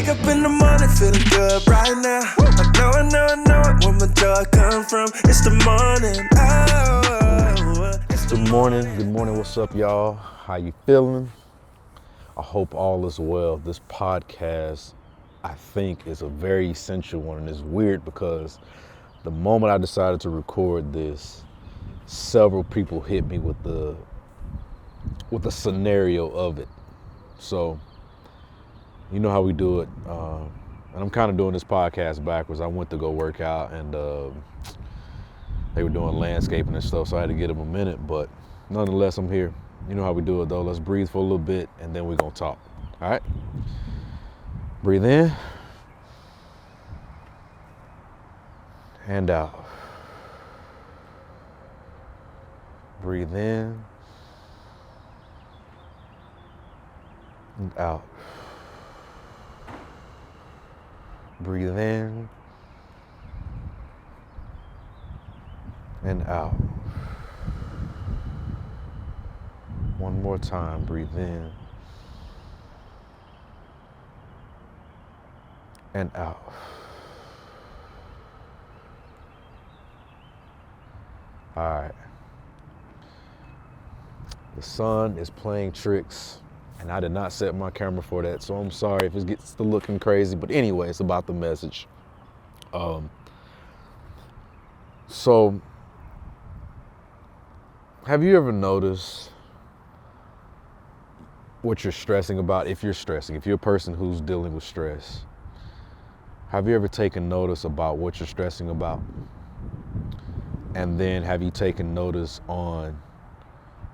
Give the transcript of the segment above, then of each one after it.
Wake up in the morning feeling good right now. I know it, where my joy come from. It's the morning, Good morning, what's up, y'all? How you feeling? I hope all is well. This podcast, I think, is a very essential one, and it's weird because the moment I decided to record this, several people hit me with the scenario of it. So, you know how we do it. And I'm kind of doing this podcast backwards. I went to go work out, and they were doing landscaping and stuff, so I had to give them a minute, but nonetheless, I'm here. You know how we do it, though. Let's breathe for a little bit, and then we're going to talk. All right? Breathe in. And out. Breathe in. And out. Breathe in. And out. One more time, breathe in and out. All right. The sun is playing tricks, and I did not set my camera for that, so I'm sorry if it gets to looking crazy, but anyway, it's about the message. So, have you ever noticed what you're stressing about? If you're stressing, if you're a person who's dealing with stress, have you ever taken notice about what you're stressing about? And then have you taken notice on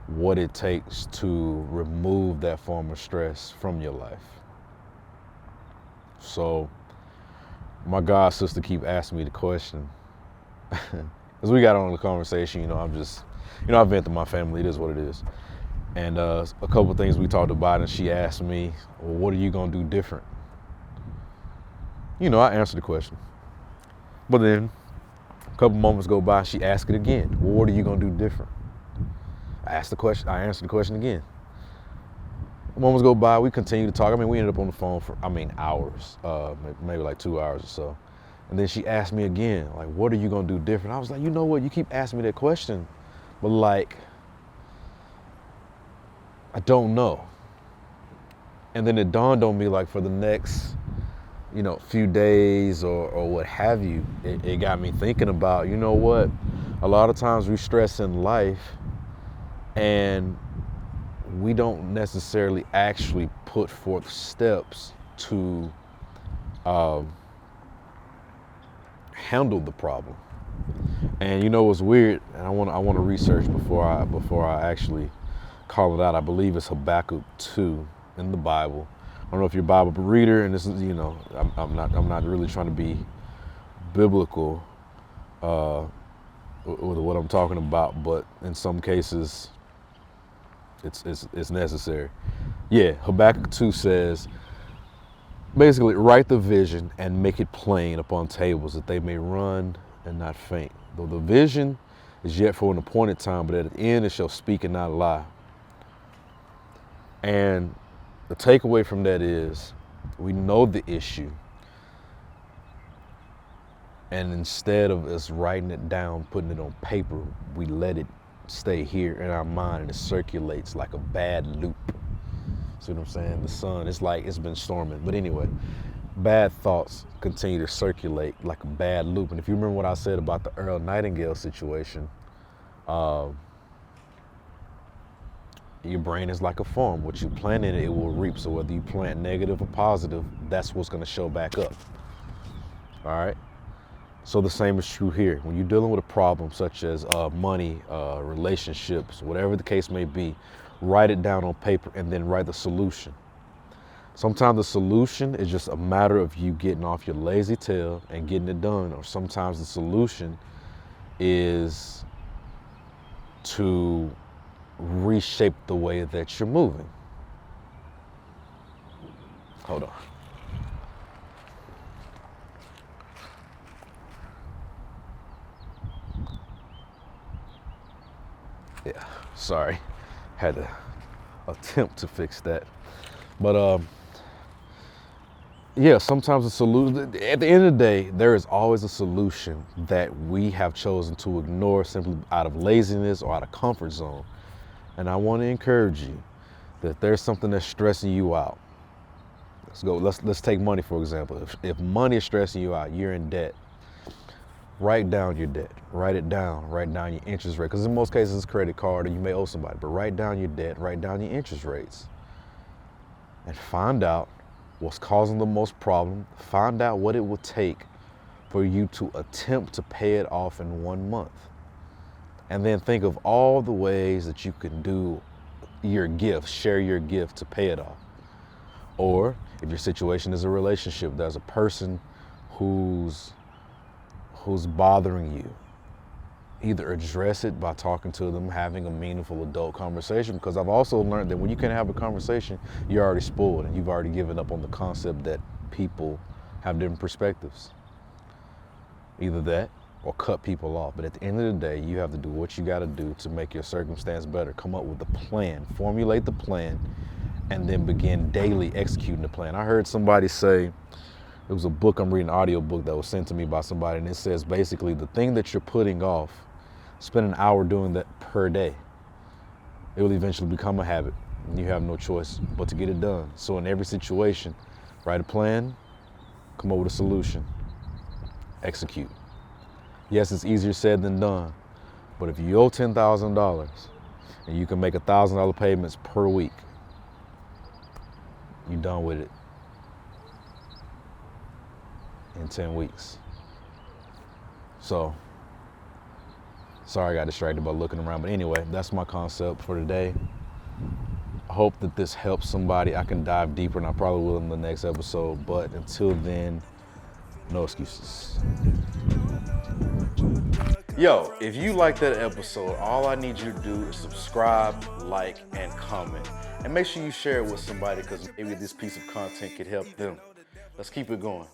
what it takes to remove that form of stress from your life? So my god sister keep asking me the question, because we got on the conversation, I vent to my family, it is what it is. And a couple of things we talked about, and she asked me, well, what are you gonna do different? I answered the question. But then a couple moments go by, she asked it again. Well, what are you gonna do different? I answered the question again. Moments go by, we continue to talk. We ended up on the phone for, hours, maybe like 2 hours or so. And then she asked me again, like, what are you gonna do different? I was like, you know what, you keep asking me that question, but like, I don't know. And then it dawned on me, like, for the next, few days or what have you, it got me thinking about, you know what, a lot of times we stress in life and we don't necessarily actually put forth steps to handle the problem. And what's weird, and I want to research before I actually call it out. I believe it's Habakkuk 2 in the Bible. I don't know if you're a Bible reader, and this is, I'm not really trying to be biblical with what I'm talking about, but in some cases, it's necessary. Yeah, Habakkuk 2 says, basically, write the vision and make it plain upon tables, that they may run and not faint. Though the vision is yet for an appointed time, but at the end it shall speak and not lie. And the takeaway from that is, we know the issue, and instead of us writing it down, putting it on paper, we let it stay here in our mind, and it circulates like a bad loop. See what I'm saying? The sun, it's like it's been storming. But anyway, bad thoughts continue to circulate like a bad loop. And if you remember what I said about the Earl Nightingale situation, your brain is like a farm. What you plant in it, it will reap. So whether you plant negative or positive, that's what's going to show back up. All right? So the same is true here. When you're dealing with a problem such as money, relationships, whatever the case may be, write it down on paper and then write the solution. Sometimes the solution is just a matter of you getting off your lazy tail and getting it done. Or sometimes the solution is to reshape the way that you're moving. Hold on. Yeah, sorry. Had to attempt to fix that. But Yeah, sometimes a solution, at the end of the day, there is always a solution that we have chosen to ignore simply out of laziness or out of comfort zone. And I want to encourage you that if there's something that's stressing you out, let's take money for example. If money is stressing you out, you're in debt, write down your debt, write it down, write down your interest rate, because in most cases it's credit card or you may owe somebody, but write down your debt, write down your interest rates, and find out what's causing the most problem, find out what it will take for you to attempt to pay it off in 1 month. And then think of all the ways that you can do your gift, share your gift to pay it off. Or if your situation is a relationship, there's a person who's bothering you, either address it by talking to them, having a meaningful adult conversation, because I've also learned that when you can have a conversation, you're already spoiled and you've already given up on the concept that people have different perspectives. Either that or cut people off. But at the end of the day, you have to do what you got to do to make your circumstance better. Come up with a plan, formulate the plan, and then begin daily executing the plan. I heard somebody say, it was a book, I'm reading an audio book that was sent to me by somebody, and it says basically the thing that you're putting off, spend an hour doing that per day. It will eventually become a habit, and you have no choice but to get it done. So in every situation, write a plan, come up with a solution, execute. Yes, it's easier said than done, but if you owe $10,000 and you can make $1,000 payments per week, you're done with it in 10 weeks. So, sorry I got distracted by looking around, but anyway, that's my concept for today. I hope that this helps somebody. I can dive deeper, and I probably will in the next episode, but until then, no excuses. Yo, if you like that episode, all I need you to do is subscribe, like, and comment. And make sure you share it with somebody, because maybe this piece of content could help them. Let's keep it going.